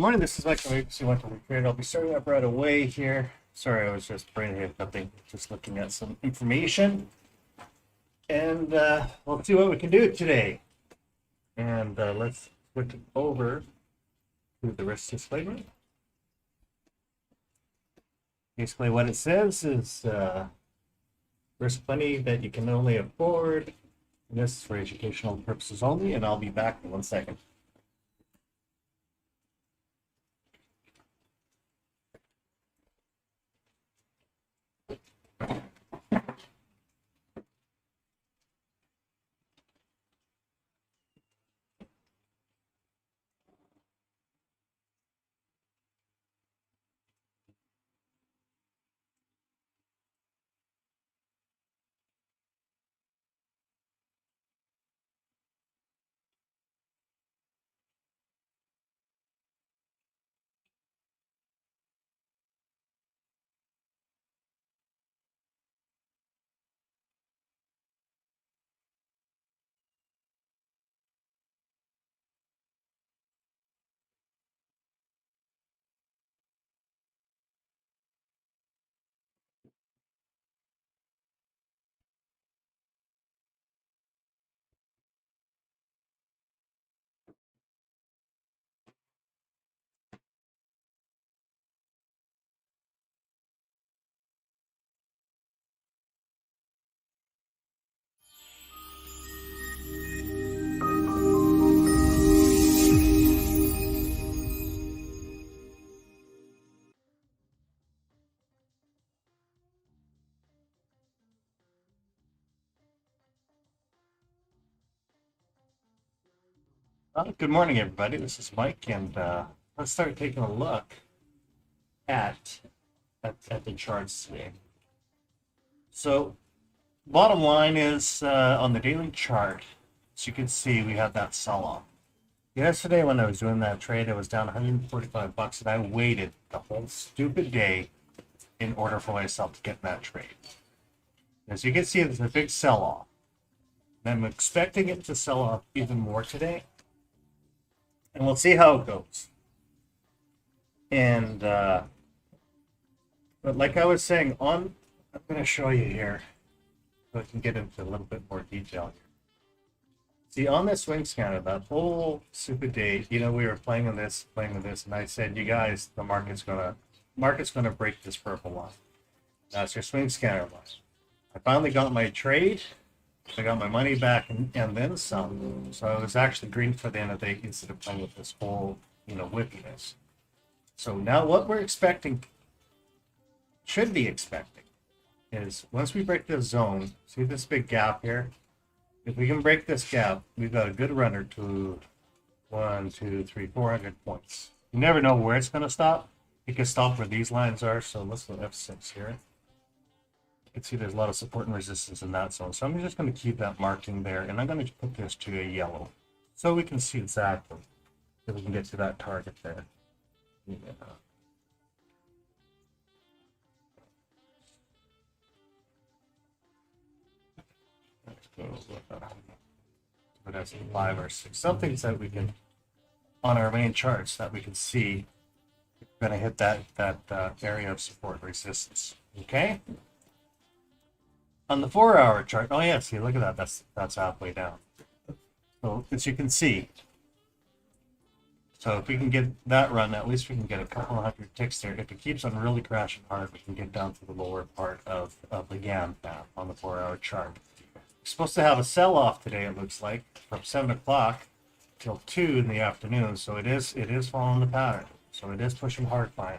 Morning, this is Mike from ABC123Trader. I'll be starting up right away here. Sorry, I was just brain nothing, just looking at some information. And we'll see what we can do today. And let's switch it over to the risk disclaimer. Basically what it says is risk money that you can only afford. And this is for educational purposes only, and I'll be back in 1 second. Good morning, everybody. This is Mike, and let's start taking a look at the charts today. So, bottom line is on the daily chart, as you can see, we have that sell-off. Yesterday, when I was doing that trade, it was down 145 bucks, and I waited the whole stupid day in order for myself to get that trade. As you can see, there's a big sell-off. I'm expecting it to sell off even more today. And we'll see how it goes. And but like I was saying, I'm going to show you here so I can get into a little bit more detail here. See, on this swing scanner, that whole stupid day, we were playing with this, and I said, you guys, the market's gonna break this purple line. That's your swing scanner line. I finally got my trade. I got my money back and then some. So I was actually green for the end of the day instead of playing with this whole, whippiness. So now what we're expecting, should be expecting, is once we break this zone, see this big gap here? If we can break this gap, we've got a good runner to 400 points. You never know where it's going to stop. It can stop where these lines are. So let's go F6 here. You can see there's a lot of support and resistance in that zone. So I'm just going to keep that marking there, and I'm going to put this to a yellow so we can see exactly if we can get to that target there. Yeah. Let's go but as 5 or 6, some things that we can on our main charts that we can see we're going to hit that area of support resistance. Okay. On the 4-hour chart, oh yeah, see, look at that. That's halfway down. So as you can see, so if we can get that run, at least we can get a couple of hundred ticks there. If it keeps on really crashing hard, we can get down to the lower part of the YAN path on the 4-hour chart. We're supposed to have a sell-off today, it looks like, from 7 o'clock till 2 in the afternoon. So it is following the pattern. So it is pushing hard finally.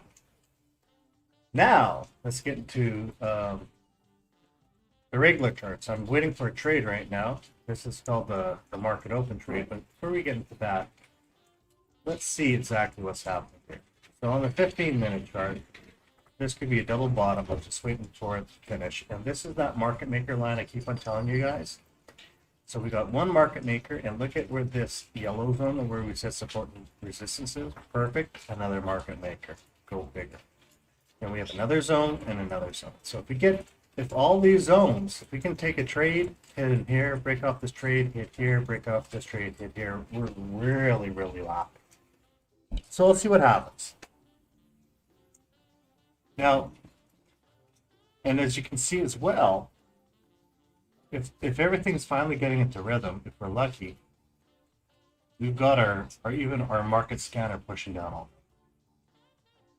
Now let's get into the regular charts. I'm waiting for a trade right now. This is called the market open trade, but before we get into that, let's see exactly what's happening here. So on the 15-minute chart, this could be a double bottom. I'm just waiting for it to finish. And this is that market maker line I keep on telling you guys. So we got one market maker, and look at where this yellow zone, where we said support and resistance is. Perfect. Another market maker. Go bigger. And we have another zone and another zone. So if all these zones, if we can take a trade, hit in here, break off this trade, hit here, break off this trade, hit here, we're really, really laughing. So let's see what happens. Now, and as you can see as well, if everything's finally getting into rhythm, if we're lucky, we've got our even our market scanner pushing down all.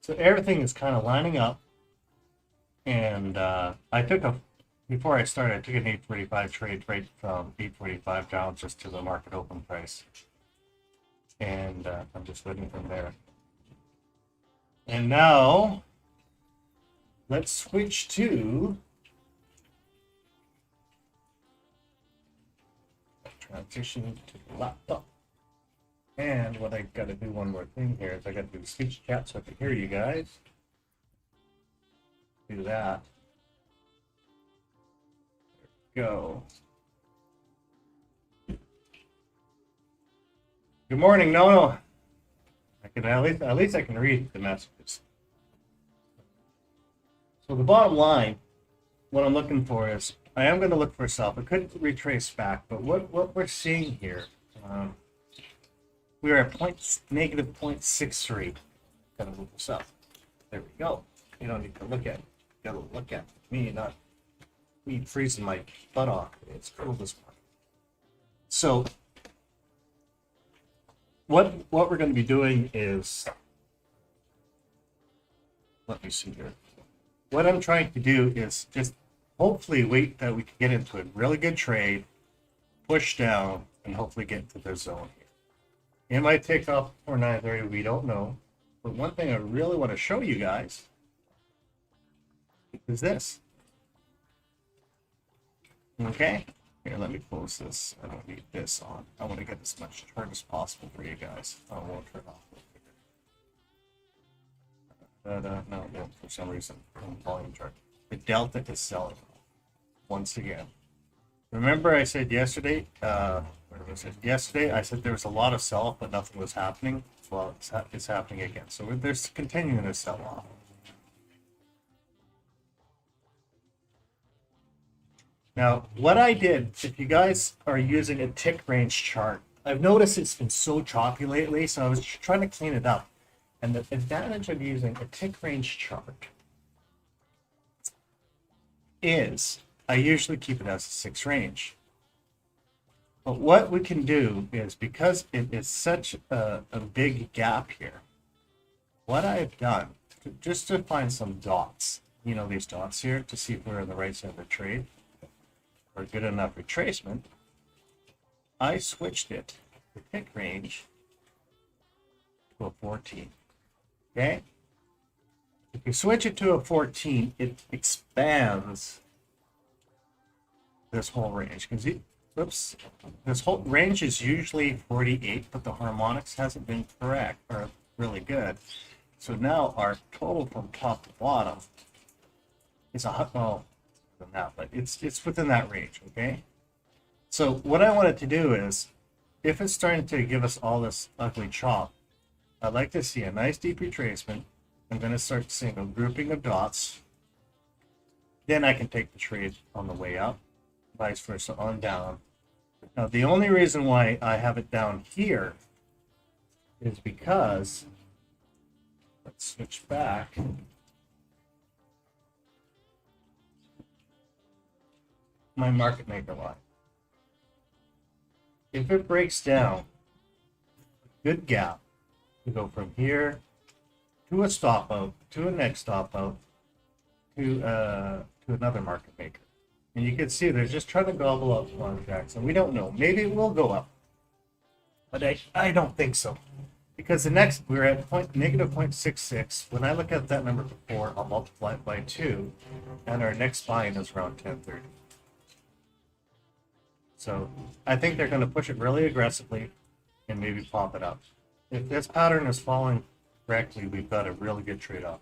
So everything is kind of lining up. And before I started, I took an 845 trade right from 845 down just to the market open price. And I'm just waiting from there. And now, let's switch to transition to the laptop. And what I got to do one more thing here is I got to do speech chat so I can hear you guys. Do that. There we go. Good morning. No. I can at least I can read the messages. So the bottom line, what I'm looking for is I am going to look for a self. I couldn't retrace back, but what we're seeing here, we are at negative 0.63. Got to move this up. There we go. You don't need to look at it. You got to look at me, not me freezing my butt off. It's cool this morning. So what we're going to be doing is, let me see here. What I'm trying to do is just hopefully wait that we can get into a really good trade, push down, and hopefully get into the zone here. It might take off for 9:30, we don't know. But one thing I really want to show you guys is this. Okay, here, let me close this. I don't need this on. I want to get as much turn as possible for you guys. I won't turn off. No, for some reason, volume chart. The delta is selling once again. Remember I said yesterday, where was it? Yesterday I said there was a lot of sell-off, but nothing was happening. Well, it's happening again. So there's continuing to sell off. Now, what I did, if you guys are using a tick range chart, I've noticed it's been so choppy lately, so I was trying to clean it up. And the advantage of using a tick range chart is I usually keep it as a 6 range. But what we can do is, because it is such a big gap here, what I've done, just to find some dots, you know, these dots here, to see if we're on the right side of the trade, or good enough retracement, I switched it, the tick range, to a 14. Okay? If you switch it to a 14, it expands this whole range. Because this whole range is usually 48, but the harmonics hasn't been correct or really good. So now our total from top to bottom is but it's within that range. Okay. So what I wanted to do is, if it's starting to give us all this ugly chop, I'd like to see a nice deep retracement. I'm going to start seeing a grouping of dots. Then I can take the trade on the way up, vice versa on down. Now, the only reason why I have it down here is because, let's switch back. My market maker line. If it breaks down, good gap, we go from here to a stop out, to a next stop out, to another market maker. And you can see they're just trying to gobble up contracts, and we don't know. Maybe it will go up, but I don't think so. Because the next, we're at negative 0.66. When I look at that number before, I'll multiply it by 2, and our next buy-in is around 1030. So I think they're going to push it really aggressively and maybe pop it up. If this pattern is following correctly, we've got a really good trade-off.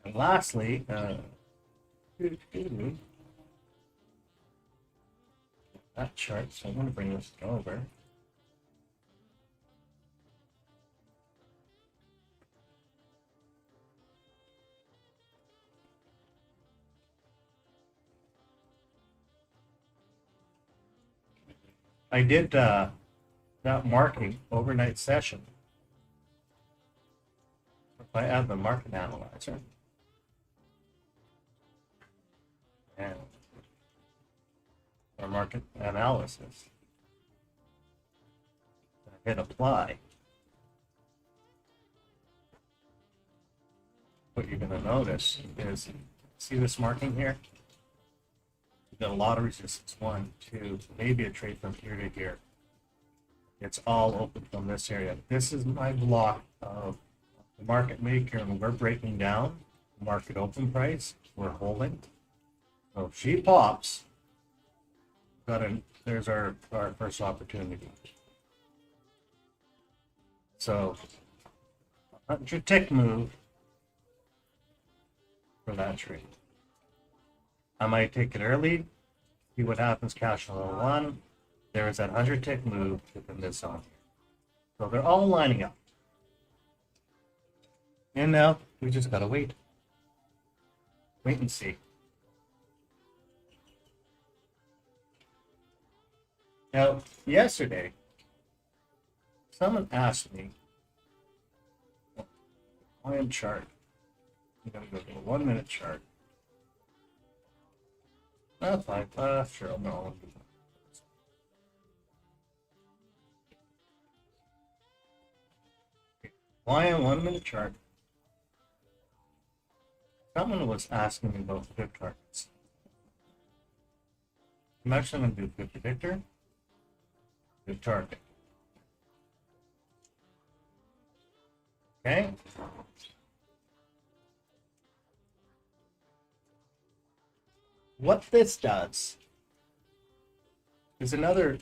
And lastly, that chart, so I'm going to bring this over. I did that marking overnight session I add the market analyzer and our market analysis, I hit apply, what you're going to notice is, see this marking here? You've got a lot of resistance, 1, 2, maybe a trade from here to here. It's all open from this area. This is my block of the market maker, and we're breaking down market open price. We're holding. So if she pops, there's our first opportunity. So 100 tick move for that trade. I might take it early, see what happens, cash on 1. There is that 100 tick move within this zone. So they're all lining up. And now we just gotta wait. Wait and see. Now, yesterday, someone asked me, volume chart. I'm gonna go to a 1 minute chart. That's fine. Sure, no. Why on 1 minute chart? Someone was asking me about fib targets. I'm actually going to do fib predictor, fib target. Okay. What this does is another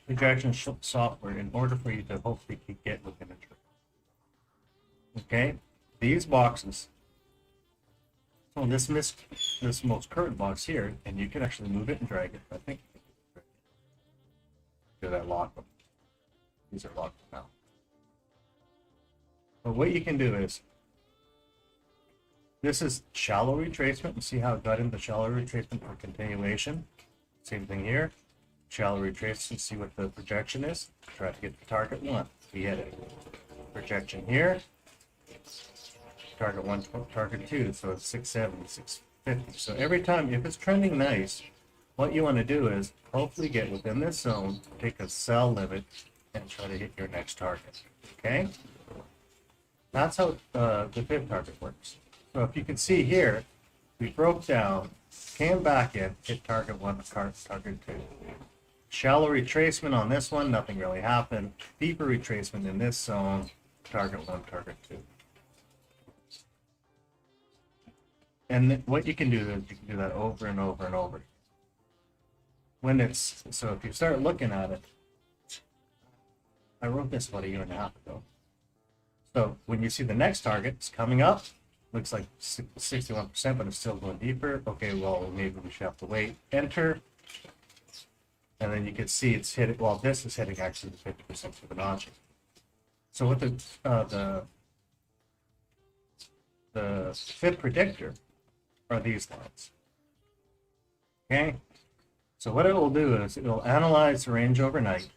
projection software in order for you to hopefully get within a trade. Okay, these boxes. So this most current box here, and you can actually move it and drag it. I think. Did I lock them? These are locked now. But what you can do is, this is shallow retracement. And see how it got into shallow retracement for continuation. Same thing here. Shallow retracement. See what the projection is. Try to get the target 1. We hit it. Projection here. Target 1, target 2. So it's 670, 650. So every time, if it's trending nice, what you want to do is hopefully get within this zone, take a sell limit, and try to hit your next target. Okay? That's how the fib target works. So if you can see here, we broke down, came back in, hit target 1, target 2. Shallow retracement on this one, nothing really happened. Deeper retracement in this zone, target 1, target 2. And what you can do is you can do that over and over and over. When it's, so if you start looking at it, I wrote this about 1.5 years ago. So when you see the next target, it's coming up, looks like 61%, but it's still going deeper. Okay, well, maybe we should have to wait. Enter. And then you can see it's hitting, well, this is hitting actually the 50% Fibonacci. So with the fib predictor are these lines. Okay? So what it will do is it will analyze the range overnight.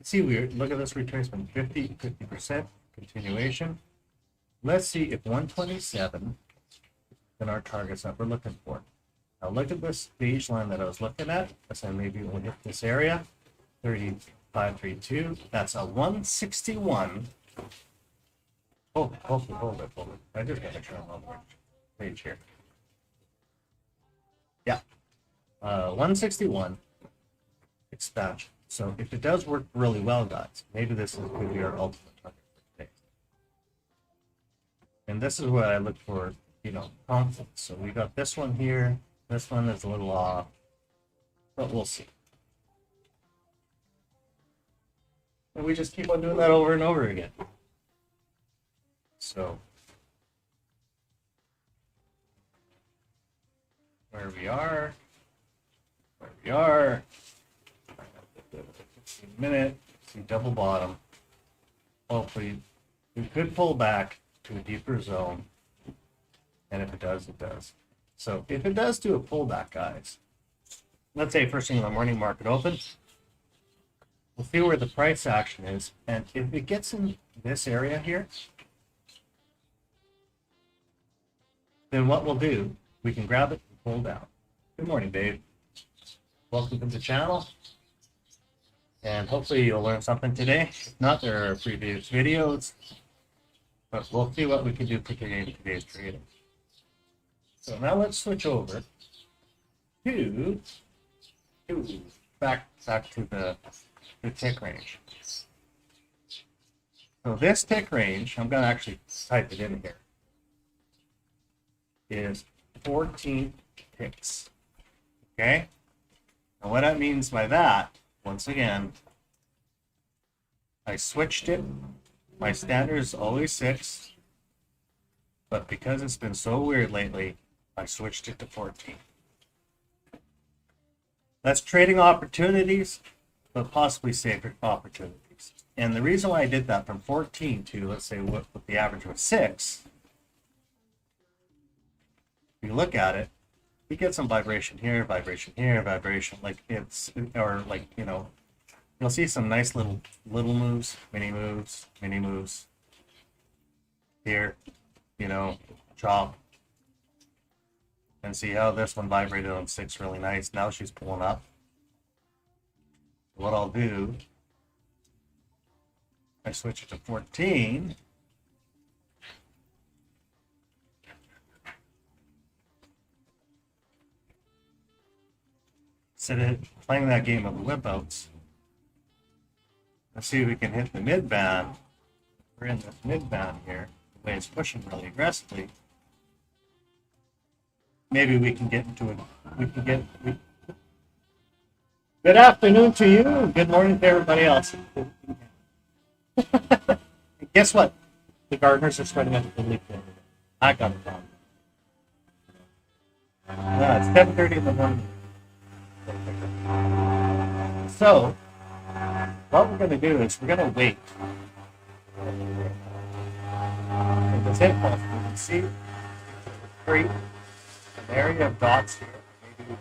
See, look at this retracement, 50% continuation. Let's see if 127 then our targets that we're looking for. Now look at this beige line that I was looking at. I said maybe we'll hit this area, 3532. That's a 161. Hold it. I just got to turn on the page here. Yeah, 161 expansion. So if it does work really well, guys, maybe this could be our ultimate target for today. And this is what I look for, confidence. So we got this one here. This one is a little off, but we'll see. And we just keep on doing that over and over again. So where we are. 15 minute, see double bottom. Hopefully we could pull back to a deeper zone. And if it does, it does. So if it does do a pullback, guys, let's say first thing in the morning market open, we'll see where the price action is. And if it gets in this area here, then what we'll do, we can grab it and pull down. Good morning, babe. Welcome to the channel. And hopefully you'll learn something today. If not, there are previous videos. But we'll see what we can do for today's trading. So now let's switch over to back to the tick range. So this tick range, I'm going to actually type it in here, is 14 ticks. Okay? And what that means by that, once again, I switched it. My standard is always 6, but because it's been so weird lately, I switched it to 14. That's trading opportunities, but possibly safer opportunities. And the reason why I did that from 14 to, let's say, what the average was 6, if you look at it, you get some vibration here, vibration, like it's, or like, you know, you'll see some nice little moves, mini moves here, you know, chop. And see how this one vibrated on 6 really nice. Now she's pulling up. What I'll do, I switch it to 14. Instead of playing that game of the whip outs, let's see if we can hit the mid band. We're in this mid band here. The way it's pushing really aggressively. Maybe we can get into it. Good afternoon to you. Good morning to everybody else. Guess what? The gardeners are spreading out the leaf over there. I got it wrong. It's 10:30 in the morning. So, what we're going to do is we're going to wait. And this impulse, you can see, create an area of dots here. Maybe we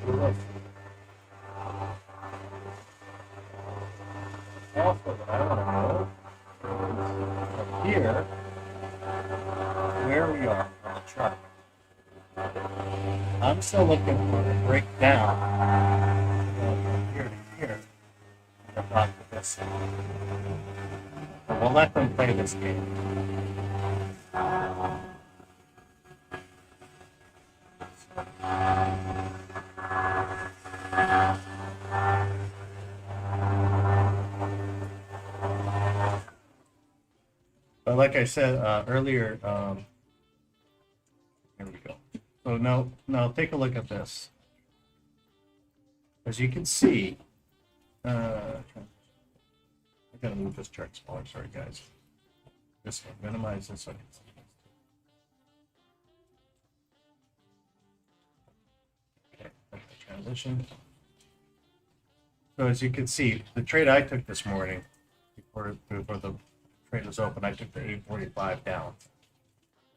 can look. Also, what I want to know from here, where we are on the chart. I'm still looking for the breakdown from here to here. I'm not with this. But we'll let them play this game. But like I said earlier, here we go. So now take a look at this. As you can see, I gotta move this chart smaller. Sorry, guys. This one, minimize this one. Okay, transition. So as you can see, the trade I took this morning, before the trade was open, I took the 845 down.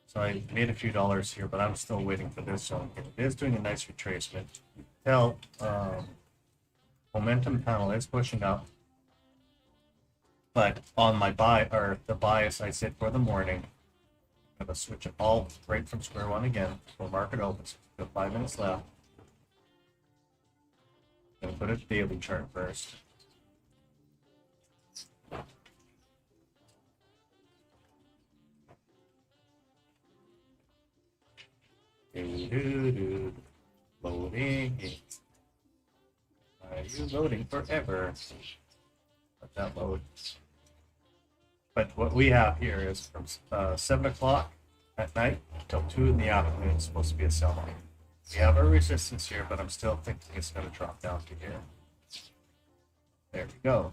So I made a few dollars here, but I'm still waiting for this zone. It is doing a nice retracement. You can tell momentum panel is pushing up, but on my buy or the bias I set for the morning, I'm gonna switch it all right from square one again. So market opens. We've got 5 minutes left. I'm gonna put a daily chart first. Loading. Are you loading forever? Let that load. But what we have here is from 7 o'clock at night until 2 in the afternoon. It's supposed to be a sell line. We have a resistance here, but I'm still thinking it's going to drop down to here. There we go.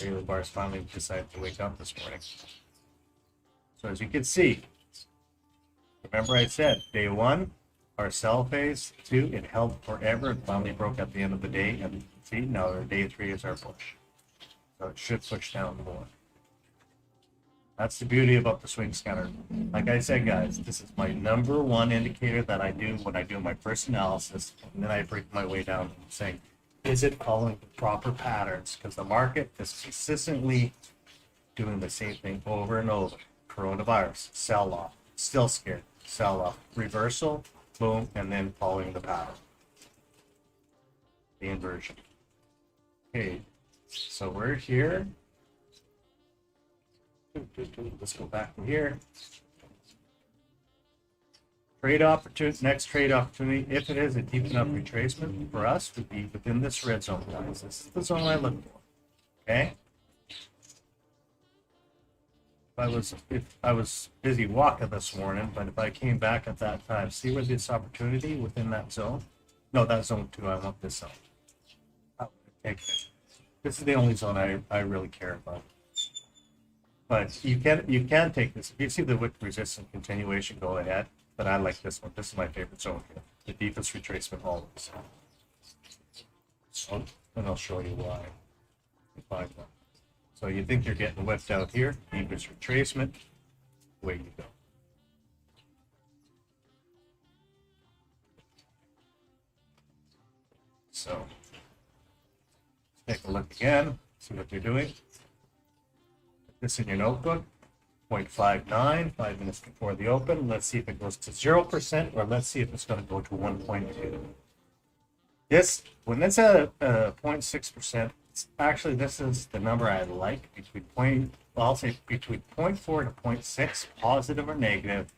Daily bars finally decided to wake up this morning. So as you can see, remember I said day 1, our sell phase, 2, it held forever and finally broke at the end of the day. And see, now our day 3 is our push. So it should push down more. That's the beauty about the swing scanner. Like I said, guys, this is my #1 indicator that I do when I do my first analysis. And then I break my way down and saying, is it following the proper patterns? Because the market is consistently doing the same thing over and over. coronavirus, sell off, still scared, sell off, reversal, boom, and then following the pattern, the inversion. Okay, so we're here. Let's go back to here. Trade opportunity, next trade opportunity, if it is a deep enough retracement for us, would be within this red zone, guys. This is the zone I look for. Okay. If I was busy walking this morning, but if I came back at that time, see where this opportunity within that zone? No, that zone 2. I want this zone. I would take it. This is the only zone I really care about. But you can take this. If you see the wick resistance continuation, go ahead. But I like this one. This is my favorite zone here. The deepest retracement always. So, and I'll show you why. Find one. So you think you're getting whipped out here, deepest retracement, away you go. So take a look again, see what they're doing. Put this in your notebook, 0.59, 5 minutes before the open. Let's see if it goes to 0%, or let's see if it's going to go to 1.2. This, when it's at 0.6%, actually, this is the number I like, I'll say between 0.4 to 0.6, positive or negative.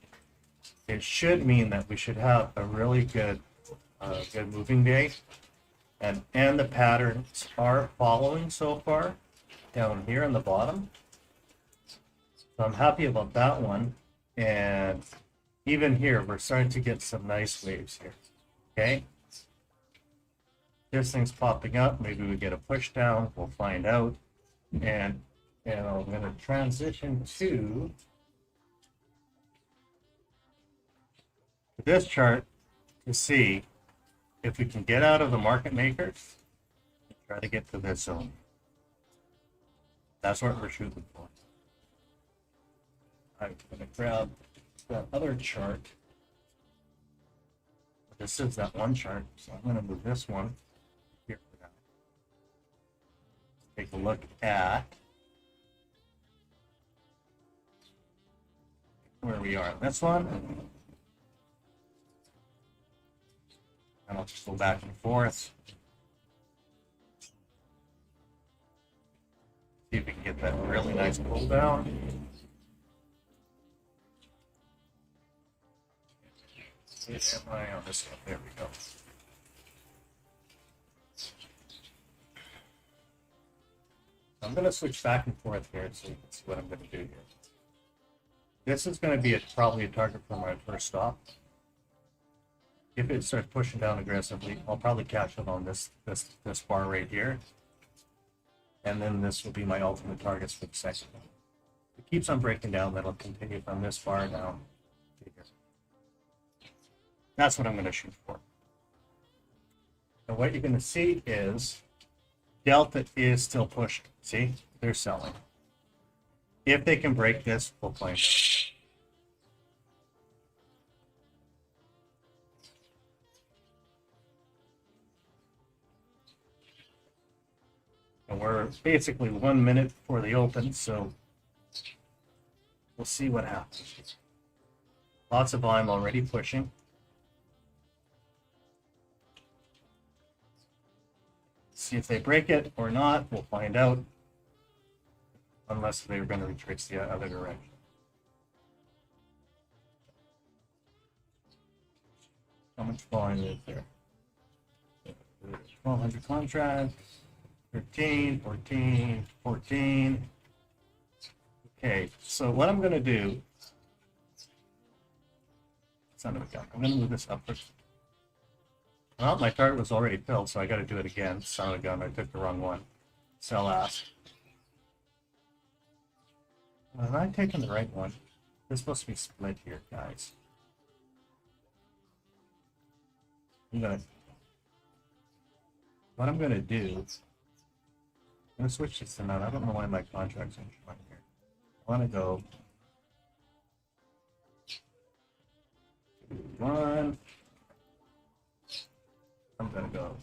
It should mean that we should have a really good moving day, and the patterns are following so far down here on the bottom. So I'm happy about that one, and even here we're starting to get some nice waves here. Okay. This thing's popping up. Maybe we get a push down. We'll find out. And I'm going to transition to this chart to see if we can get out of the market makers and try to get to this zone. That's what we're shooting for. I'm going to grab that other chart. This is that one chart, so I'm going to move this one. Take a look at where we are on this one. And I'll just go back and forth. See if we can get that really nice pull down. Emini on this one. There we go. I'm going to switch back and forth here so you can see what I'm going to do here. This is going to be probably a target for my first stop. If it starts pushing down aggressively, I'll probably catch it on this bar right here. And then this will be my ultimate targets for the second one. If it keeps on breaking down, that'll continue from this bar down to here. That's what I'm going to shoot for. And what you're going to see is Delta is still pushing. See, they're selling. If they can break this, we'll play it out. And we're basically 1 minute before the open, so we'll see what happens. Lots of volume already pushing. See if they break it or not. We'll find out. Unless they're going to retrace the other direction. How much volume is there? 1,200 contracts. 13, 14, 14. Okay, so what I'm going to do. Son of a gun. I'm going to move this upwards. Well, my target was already filled, so I got to do it again. Son of a gun, I took the wrong one. Sell ask. Am I taking the right one? This supposed to be split here, guys. What I'm gonna do. I'm gonna switch this to none. I don't know why my contract's aren't showing here. I want to go 1. I'm gonna go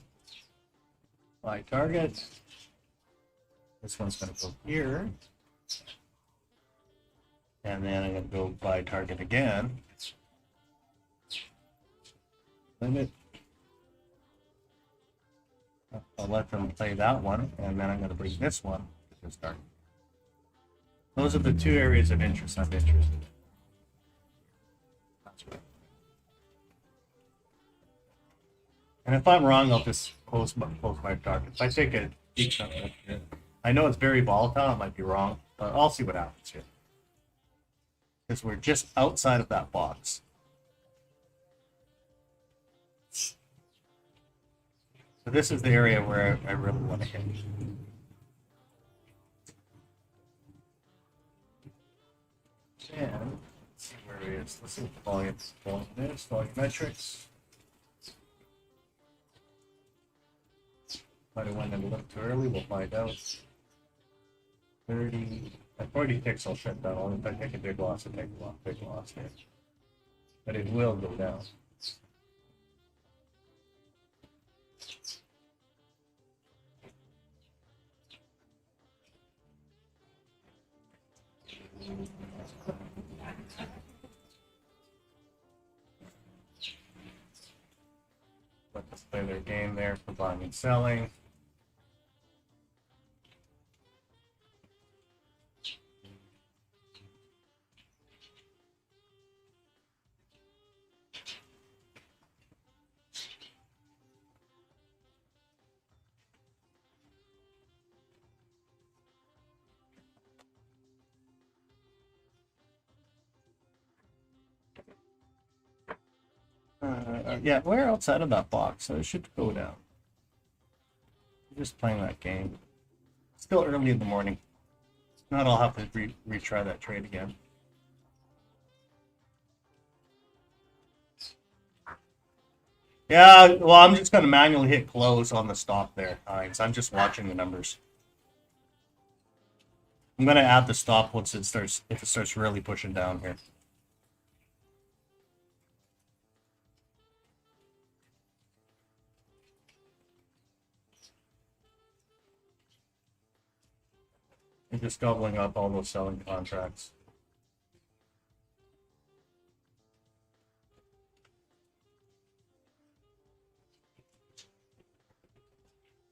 buy target. This one's gonna go here. And then I'm going to go buy target again. Limit. I'll let them play that one, and then I'm going to bring this one to this target. Those are the two areas of interest I'm interested in. That's right. And if I'm wrong, I'll just close my target. If I take a deep chunk of it, I know it's very volatile, I might be wrong, but I'll see what happens here. Because we're just outside of that box. So this is the area where I really want to hit. And let's see where it is. Let's see what the volume is. Volumetrics. Might have went in a little too early. We'll find out. 30. At 40 ticks, I'll shut down. If I take a big loss, I'll take a big loss here. But it will go down. Let us play their game there for buying and selling. Yeah, we're outside of that box, so it should go down. I'm just playing that game. Still early in the morning. If not, I'll have to retry that trade again. Yeah, well, I'm just going to manually hit close on the stop there. All right, so I'm just watching the numbers. I'm going to add the stop once it starts, if it starts really pushing down here. I'm just doubling up all those selling contracts.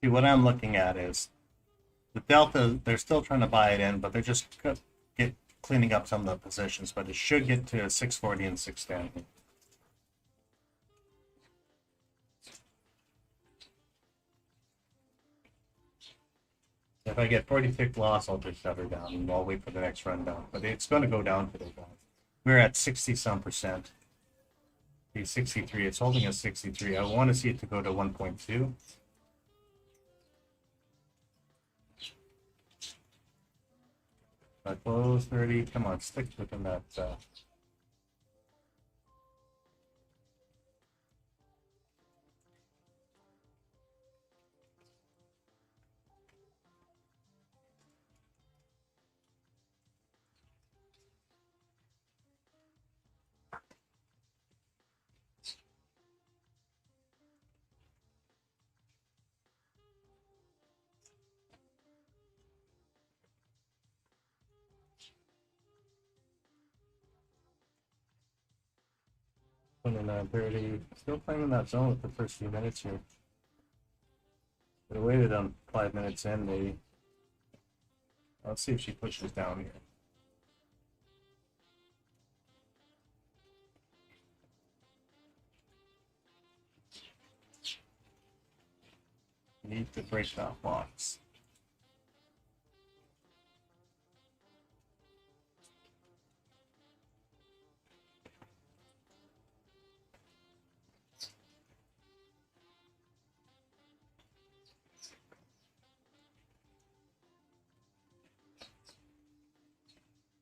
See, what I'm looking at is the delta, they're still trying to buy it in, but they're just cleaning up some of the positions, but it should get to 640 and 610. If I get 40 tick loss, I'll just shut her down and I'll wait for the next run down. But it's going to go down today, guys. We're at 60-some%. The 63, it's holding at 63. I want to see it to go to 1.2. Close 30. Come on, stick within that. $29.30. Still playing in that zone with the first few minutes here. We waited on 5 minutes in, maybe. Let's see if she pushes down here. Need to break that box.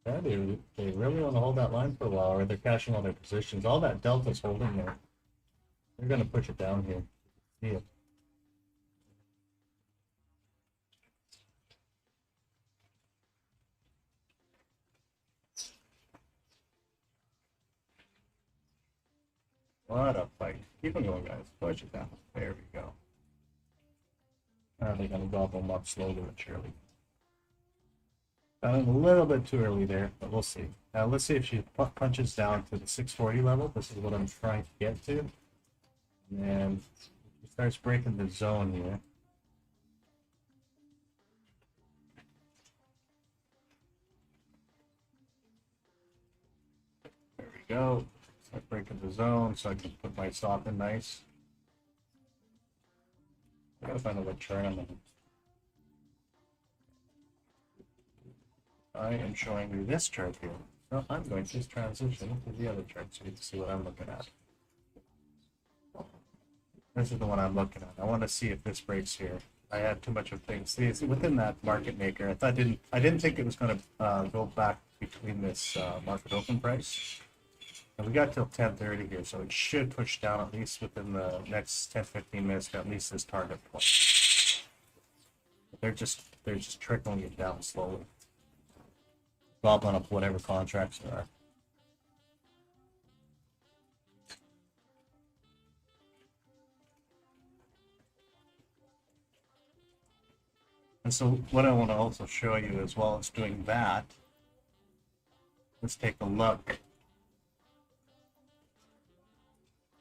Yeah, they really want to hold that line for a while, or they're cashing all their positions. All that delta's holding there. They're going to push it down here. See it. What a fight. Keep on going, guys. Push it down. There we go. Now they're going to gobble them up slowly but surely. Got in a little bit too early there, but we'll see. Now let's see if she punches down to the 640 level. This is what I'm trying to get to. And then she starts breaking the zone here. There we go. Start breaking the zone so I can put my stop in nice. I gotta find a good chart on them. I am showing you this chart here. So I'm going to transition to the other chart so you can see what I'm looking at. This is the one I'm looking at. I want to see if this breaks here. I had too much of things. See, it's within that market maker. I didn't think it was going to go back between this market open price. And we got till 10:30 here, so it should push down at least within the next 10-15 minutes to at least this target point. They're just trickling it down slowly. Gobbling up whatever contracts there are. And so what I want to also show you as well as doing that, let's take a look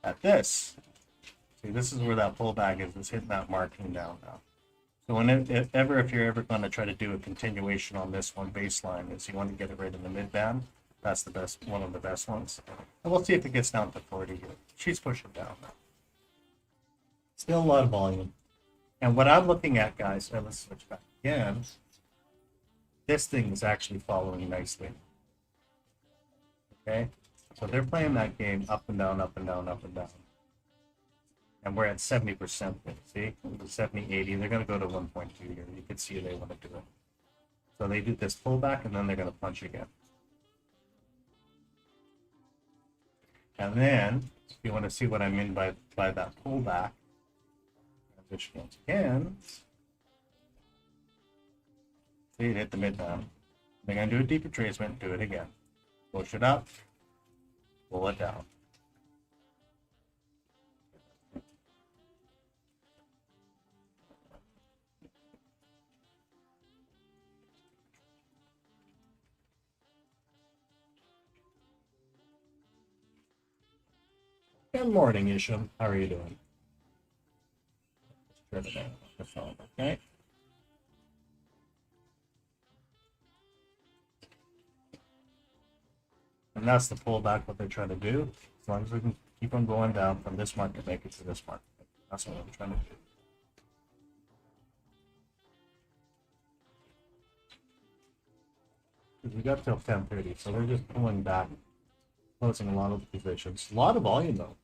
at this. See, this is where that pullback is. It's hitting that marking down now. So if you're ever going to try to do a continuation on this one baseline, is you want to get it right in the mid band. That's the best, one of the best ones. And we'll see if it gets down to 40 here. She's pushing down now. Still a lot of volume. And what I'm looking at, guys, let's switch back again. This thing is actually following nicely. Okay, so they're playing that game up and down, up and down, up and down. And we're at 70%. See, 70, 80. They're going to go to 1.2 here. You can see they want to do it. So they do this pullback, and then they're going to punch again. And then, if you want to see what I mean by that pullback, transition once again. See, it hit the mid down. They're going to do a deep retracement. Do it again. Push it up. Pull it down. Good morning, Isham. How are you doing? Turn it down on the phone, okay? And that's the pullback, what they're trying to do. As long as we can keep them going down from this market maker to this market maker. That's what I'm trying to do. Because we got till 10:30, so they're just pulling back, closing a lot of the positions. A lot of volume, though.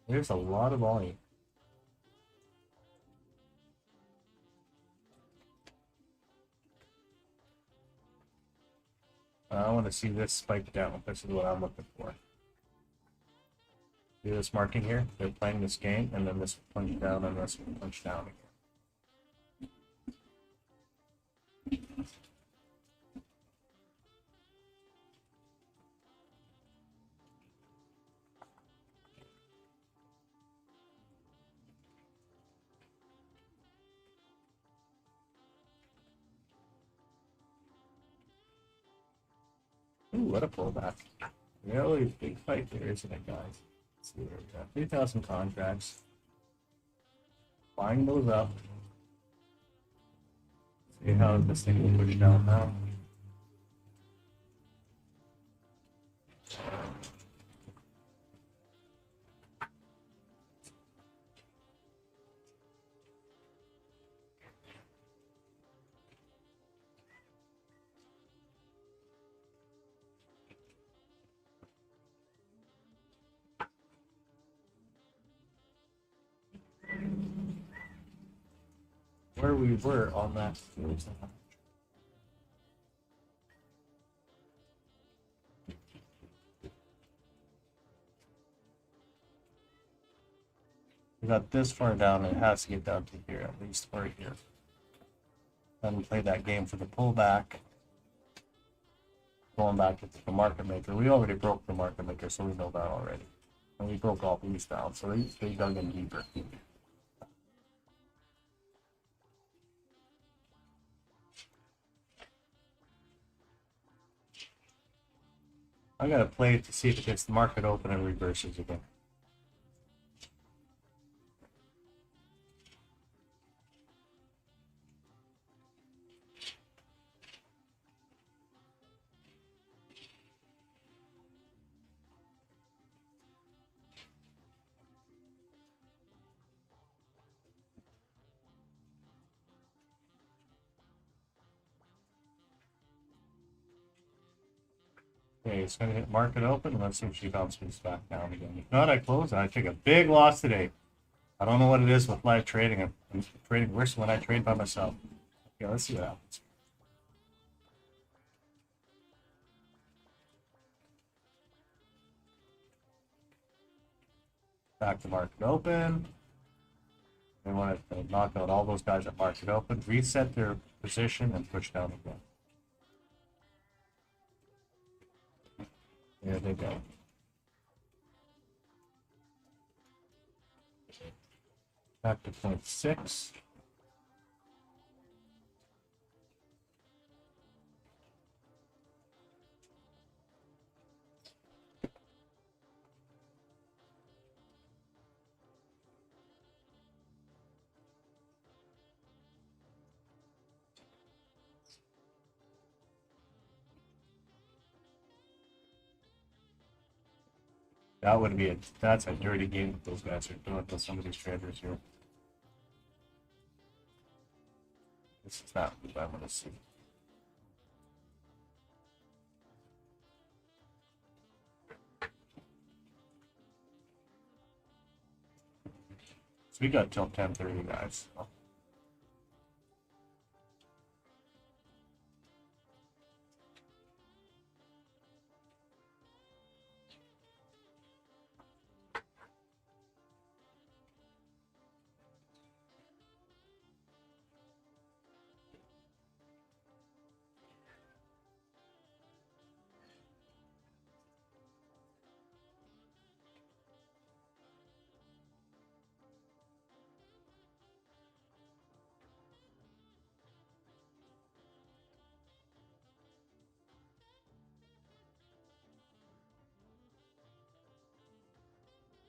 There's a lot of volume. I want to see this spike down. This is what I'm looking for. See this marking here? They're playing this game, and then this punch down, and this punch down again. Ooh, what a pullback. Really big fight there, isn't it, guys? Let's see where we got 3,000 contracts. Buying those up. See how this thing will push down now. Where we were on that. We got this far down, it has to get down to here, at least or here. Then play that game for the pullback. Going back to the market maker. We already broke the market maker, so we know that already. And we broke all these down, so they dug in deeper. I'm gonna play it to see if it gets the market open and reverses again. Okay, it's going to hit market open. Let's see if she bounces back down again. If not, I close and I take a big loss today. I don't know what it is with live trading. I'm trading worse than when I trade by myself. Okay, let's see what happens. Back to market open. They want to knock out all those guys at market open, reset their position, and push down again. There they go. Back to 0.6. That would be that's a dirty game that those guys are doing with some of these traders here. This is not what I want to see. So we got till 10:30, guys.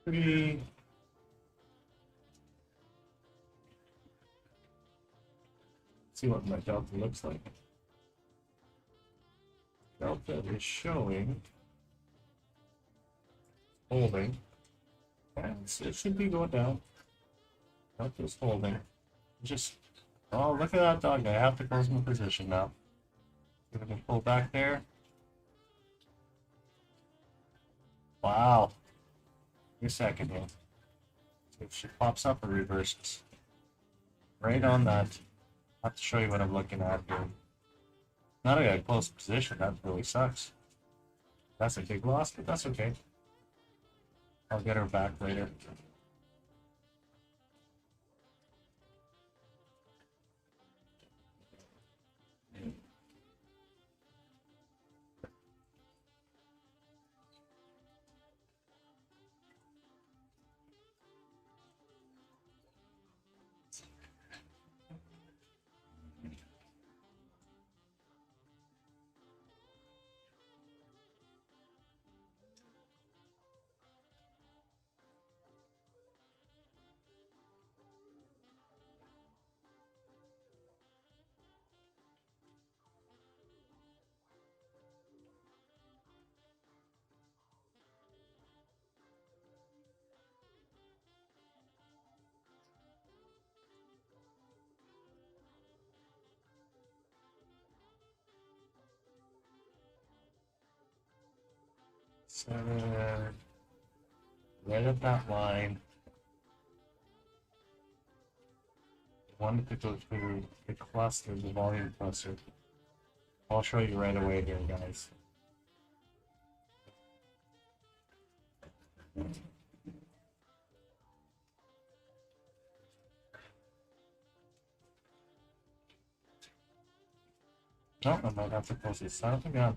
Pretty. See what my delta looks like. Delta is showing holding, and it should be going down. Delta is holding. Just oh, look at that dog! I have to close my position now. If I can pull back there. Wow. Give me a second here. If she pops up or reverses. Right on that. I have to show you what I'm looking at here. Now I got a close position. That really sucks. That's a big loss, but that's okay. I'll get her back later. Center, right at that line. Wanted to go through the cluster, the volume cluster. I'll show you right away here, guys. No, I might have to close this out again.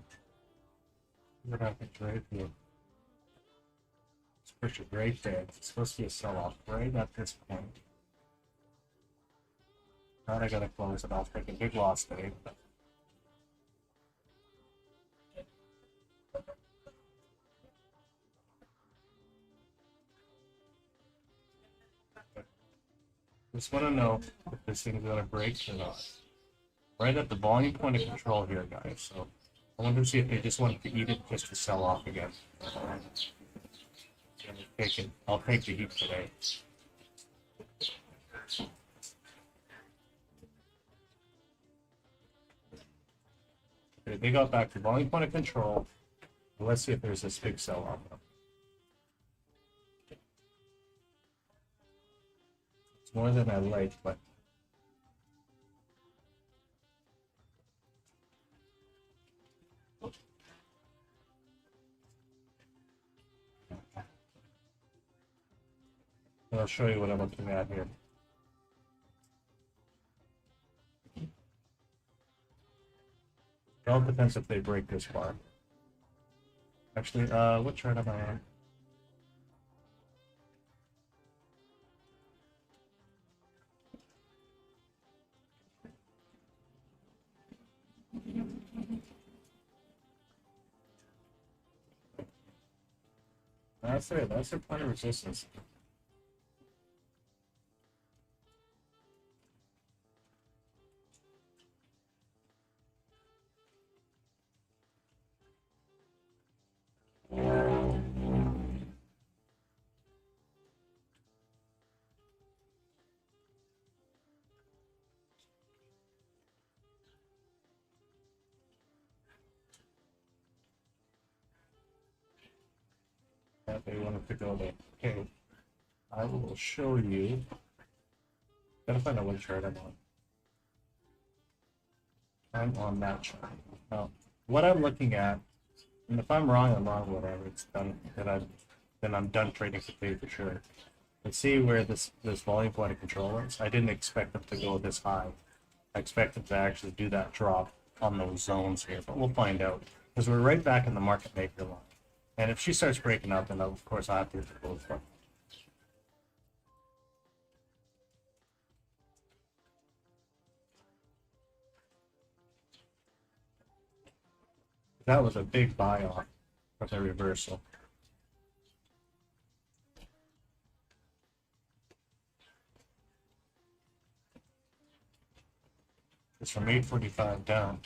We're gonna have to trade here. It's pretty great there. It's supposed to be a sell-off right at this point. Now I gotta close it. I'll take a big loss today. Just want to know if this thing's going to break or not. Right at the volume point of control here, guys. So I want to see if they just wanted to eat it just to sell off again. I'll take the heat today. Okay, they got back to volume point of control. Let's see if there's this big sell off. It's more than I like, but I'll show you what I'm looking at here. It all depends if they break this bar. Actually, what chart am I on? That's it. That's their point of resistance. They wanted to go there. Okay, I will show you. Gotta find out what chart I'm on. I'm on that chart. Now, what I'm looking at, and if I'm wrong, I'm wrong. Whatever, it's done. Then I'm done trading today for sure. Let's see where this volume point of control is. I didn't expect them to go this high. I expected to actually do that drop on those zones here, but we'll find out because we're right back in the market maker line. And if she starts breaking out, then of course I have to hit the close button. That was a big buy off from the reversal. It's from 845 down.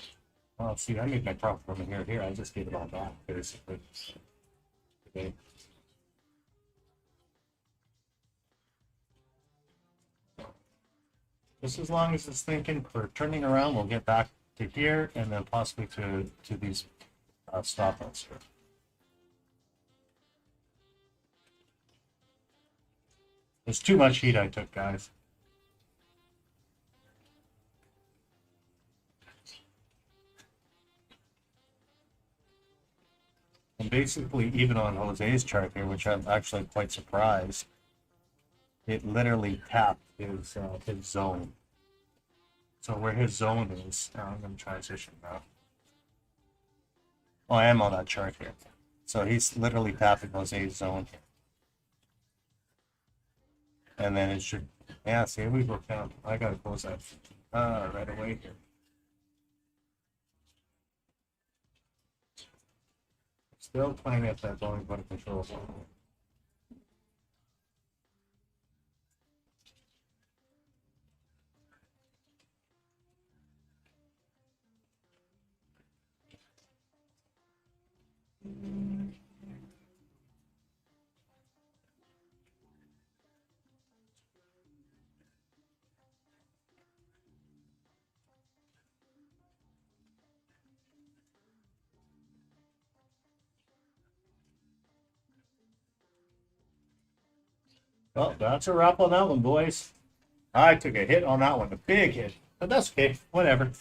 Well, see, I made my profit from here. Here, I just gave it all back, basically. Okay. Just as long as it's thinking for turning around, we'll get back to here and then possibly to these stop outs here. There's too much heat I took, guys. And basically, even on Jose's chart here, which I'm actually quite surprised, it literally tapped his zone. So where his zone is, now I'm going to transition now. Oh, I am on that chart here. So he's literally tapping Jose's zone here. And then it should, yeah, see, we broke down. I got to close that right away here. Still playing at that volume point of control zone. Well, that's a wrap on that one, boys. I took a hit on that one, a big hit, but that's okay. Whatever.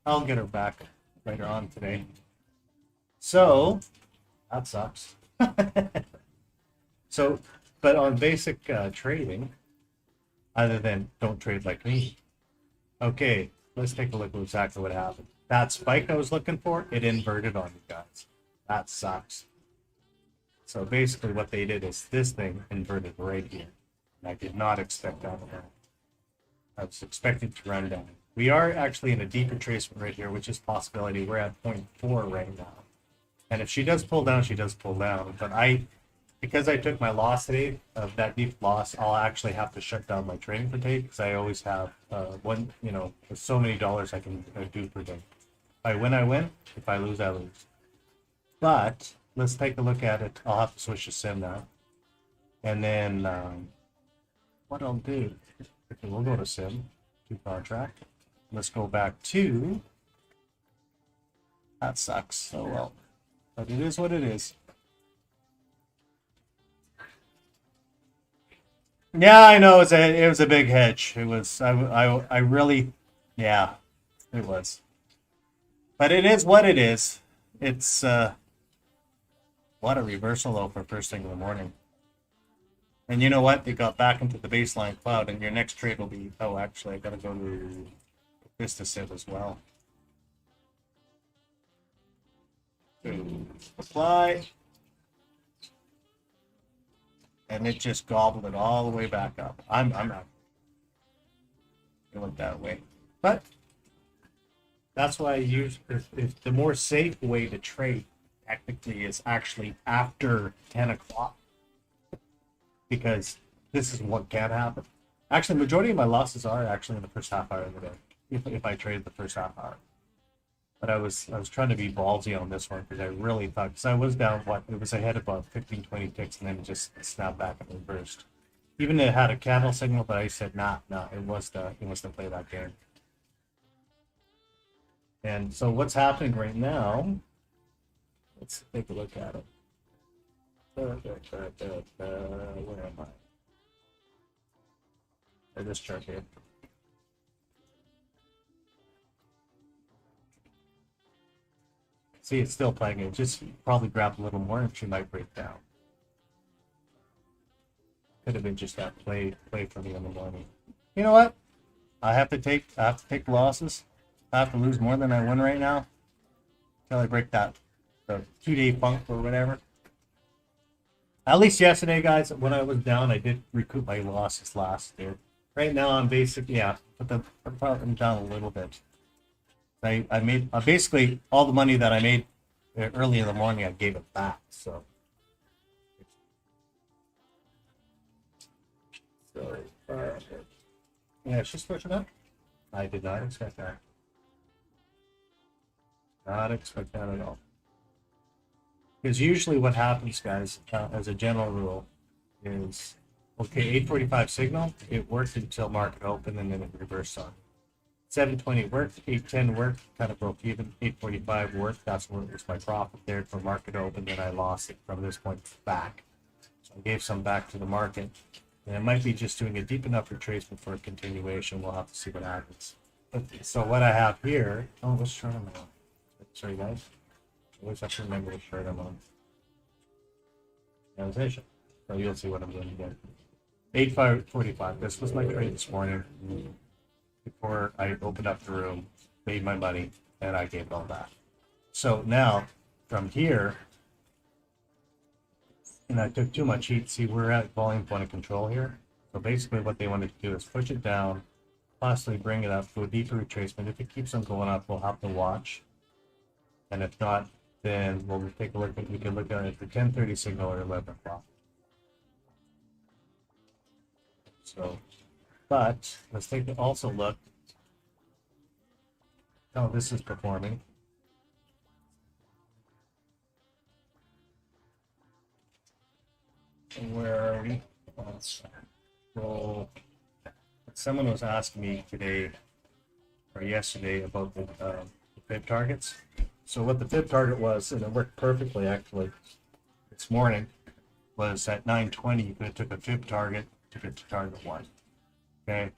I'll get her back later on today. So that sucks. So, but on basic trading, other than don't trade like me. Okay, let's take a look at exactly what happened. That spike I was looking for, it inverted on you guys. That sucks. So basically what they did is this thing inverted right here. And I did not expect that. I was expecting to run down. We are actually in a deep retracement right here, which is possibility. We're at 0.4 right now. And if she does pull down, she does pull down. But I because I took my loss today, that deep loss, I'll actually have to shut down my trading for today because I always have one, you know, there's so many dollars I can do per day. If I win, I win. If I lose, I lose. But let's take a look at it. I'll have to switch to sim now. And then what I'll do, okay, we'll go to sim, to contract. Let's go back to, that sucks, oh well. But it is what it is. Yeah, I know it was a big hedge. It was I really, yeah, it was. But it is what it is. It's what a reversal though for first thing in the morning. And you know what? They got back into the baseline cloud, and your next trade will be. Oh, actually, I gotta go to this to sit as well. To apply. And it just gobbled it all the way back up. I'm not going that way, but that's why I use if the more safe way to trade technically is actually after 10 o'clock, because this is what can happen. Actually, majority of my losses are actually in the first half hour of the day, if I trade the first half hour. But I was trying to be ballsy on this one because I really thought, because I was down, what, it was ahead about 15, 20 ticks, and then it just snapped back and reversed. Even it had a candle signal, but I said, nah, it was to play that game. And so what's happening right now, let's take a look at it. Where am I? This chart here. See, it's still playing it. Just probably grab a little more and she might break down. Could have been just that play for me in the morning. You know what? I have to take losses. I have to lose more than I win right now until I break that the 2-day funk or whatever. At least yesterday, guys, when I was down, I did recoup my losses last year. Right now, I'm basically I'm down a little bit. I made basically all the money that I made early in the morning. I gave it back. So yeah, she's switching up. I did not expect that. Not expect that at all. Because usually what happens, guys, as a general rule, is okay. 8:45 signal. It worked until market open, and then it reversed on. 7:20 worked, 8:10 worked, kind of broke even. 8:45 worked. That's where it was my profit there for market open. Then I lost it from this point back. So I gave some back to the market, and it might be just doing a deep enough retracement for a continuation. We'll have to see what happens. But, so what I have here. Oh, let's turn them on. Sorry, guys. I always have to remember to share them on. Realization. So you'll see what I'm doing again. 8:45. This was my trade this morning. Before I opened up the room, made my money, and I gave it all back. So now, from here, and I took too much heat. See, we're at volume point of control here. So basically what they wanted to do is push it down, possibly bring it up, do a deeper retracement. If it keeps on going up, we'll have to watch. And if not, then we'll take a look at, we can look at it for 10:30 signal or 11 o'clock. So, but let's take a also look how this is performing. And where are we? Well, someone was asking me today or yesterday about the fib targets. So what the fib target was, and it worked perfectly actually this morning, was at 9:20. You could have took a fib target, took it to target 1. Okay.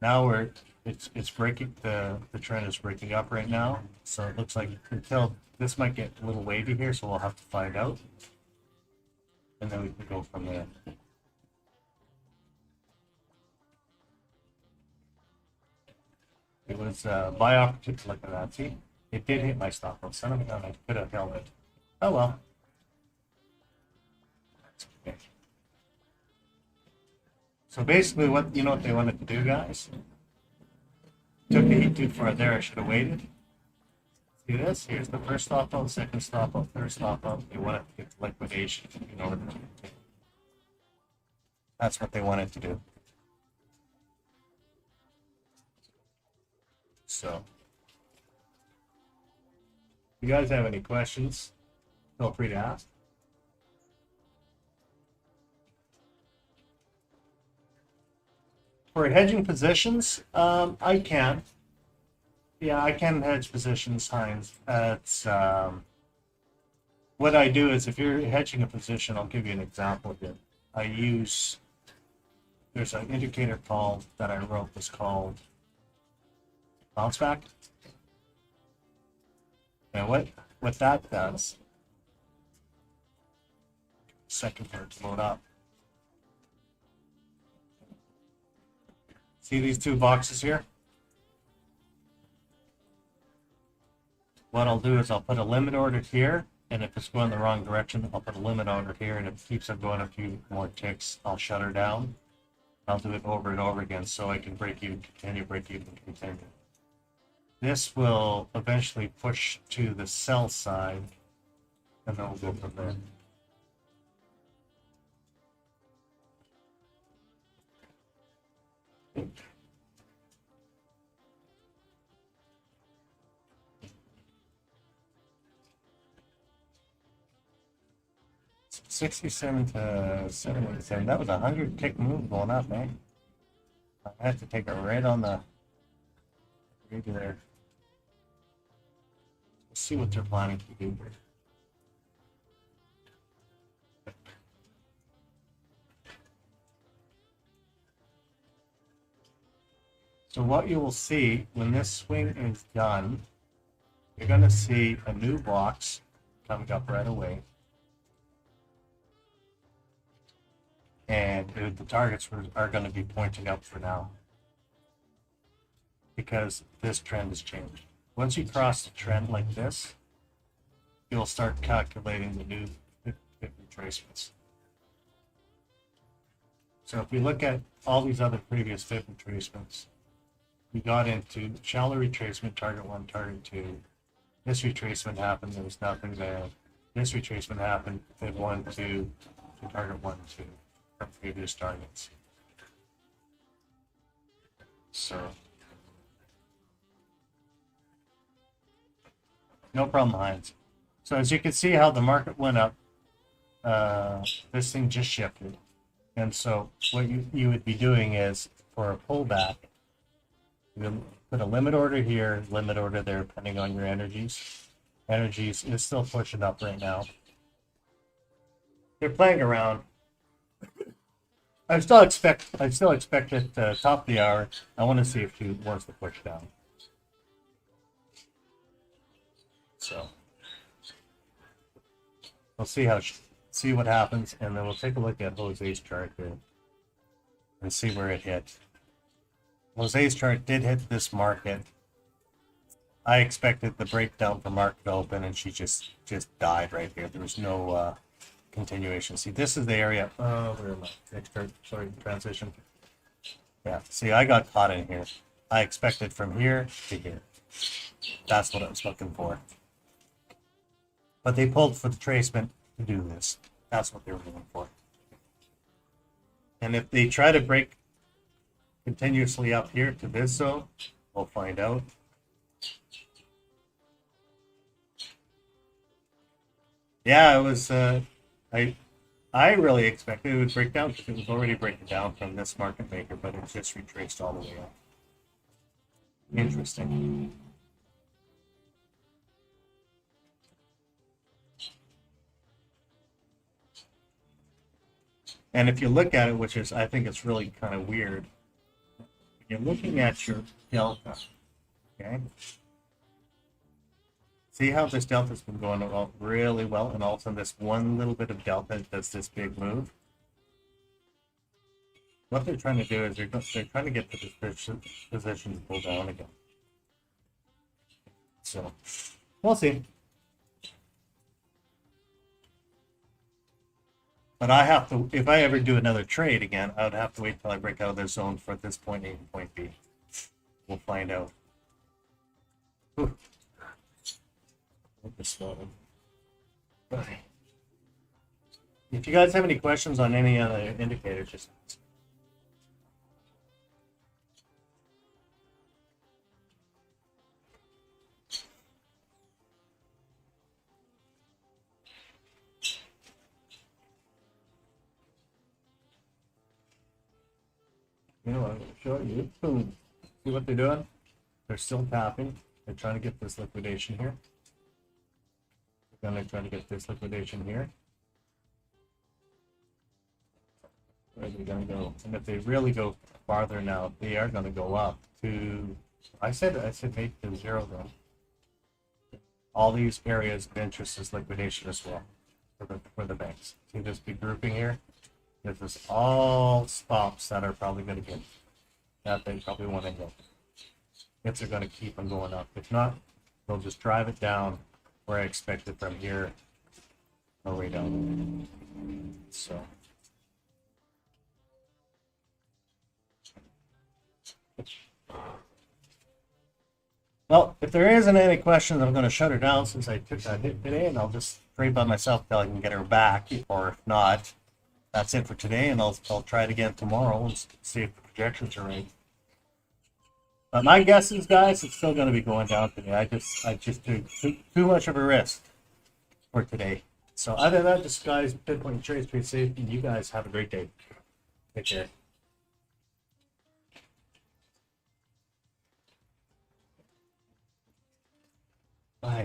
Now it's breaking, the trend is breaking up right now. So it looks like until this might get a little wavy here, so we'll have to find out. And then we can go from there. It was buy opportunity. Look at that. See, it did hit my stop loss. Son of a gun, I could have held it. Oh well. That's okay. So basically, what they wanted to do, guys? Took the heat too far there. I should have waited. See this? Here's the first stop out, second stop out, third stop out. They want it to get to liquidation in order to. That's what they wanted to do. So, if you guys have any questions, feel free to ask. For hedging positions, I can. Yeah, I can hedge positions, Heinz. It's what I do is if you're hedging a position, I'll give you an example here. I use there's an indicator called that I wrote was called bounce back. And what that does, second for it to load up. See these two boxes here? What I'll do is I'll put a limit order here, and if it's going the wrong direction, I'll put a limit order here, and if it keeps on going a few more ticks, I'll shut her down. I'll do it over and over again so I can break even, continue, break even, continue. This will eventually push to the sell side, and then we'll go from there. $67 to $77. That was a 100-tick move going up, man. I had to take it right on the regular. Let's see what they're planning to do here. So what you will see when this swing is done, you're going to see a new box coming up right away. And the targets are going to be pointing up for now because this trend has changed. Once you cross the trend like this, you'll start calculating the new pivot retracements. So if we look at all these other previous pivot retracements, we got into shallow retracement, target 1, target 2. This retracement happened, there was nothing there. This retracement happened, pivot 1, 2, to target 1, 2. From previous targets. So no problem, Heinz. So as you can see how the market went up, this thing just shifted. And so what you would be doing is for a pullback, you put a limit order here, limit order there, depending on your energies. Energies is still pushing up right now. They're playing around. I still expect it top of the hour. I want to see if she wants to push down. So we'll see what happens, and then we'll take a look at Jose's chart here and see where it hit. Jose's chart did hit this market. I expected the breakdown for market open, and she just died right here. There was no continuation. See, this is the area. Where am I? Sorry, transition. Yeah. See, I got caught in here. I expected from here to here. That's what I was looking for. But they pulled for the tracement to do this. That's what they were looking for. And if they try to break continuously up here to this zone, we'll find out. Yeah, it was. I really expected it would break down because it was already breaking down from this market maker, but it just retraced all the way up. Interesting. And if you look at it, which is, I think it's really kind of weird, you're looking at your delta, okay? See how this delta's been going really well, and all of a sudden this one little bit of delta does this big move. What they're trying to do is they're trying to get the position to pull down again. So we'll see. But I have to, if I ever do another trade again, I would have to wait till I break out of this zone for this point A and point B. We'll find out. Whew. This one. Okay. If you guys have any questions on any other indicator, just you know, I'll show you. Boom. See what they're doing? They're still tapping. They're trying to get this liquidation here. They're going to try to get this liquidation here. Where are they going to go? And if they really go farther now, they are going to go up to. I said maybe to zero then. All these areas of interest is liquidation as well for the banks. See this big grouping here? This is all stops that are probably going to get that they probably want to hit. If they're going to keep them going up. If not, they'll just drive it down where I expect it from here or way down there. So. Well, if there isn't any questions, I'm going to shut her down since I took that hit today, and I'll just trade by myself till I can get her back. Or if not, that's it for today, and I'll try it again tomorrow and see if the projections are right. But my guess is, guys, it's still going to be going down today. I just took too much of a risk for today. So other than that, just guys, pinpoint trades, trade safe, and you guys have a great day. Take care.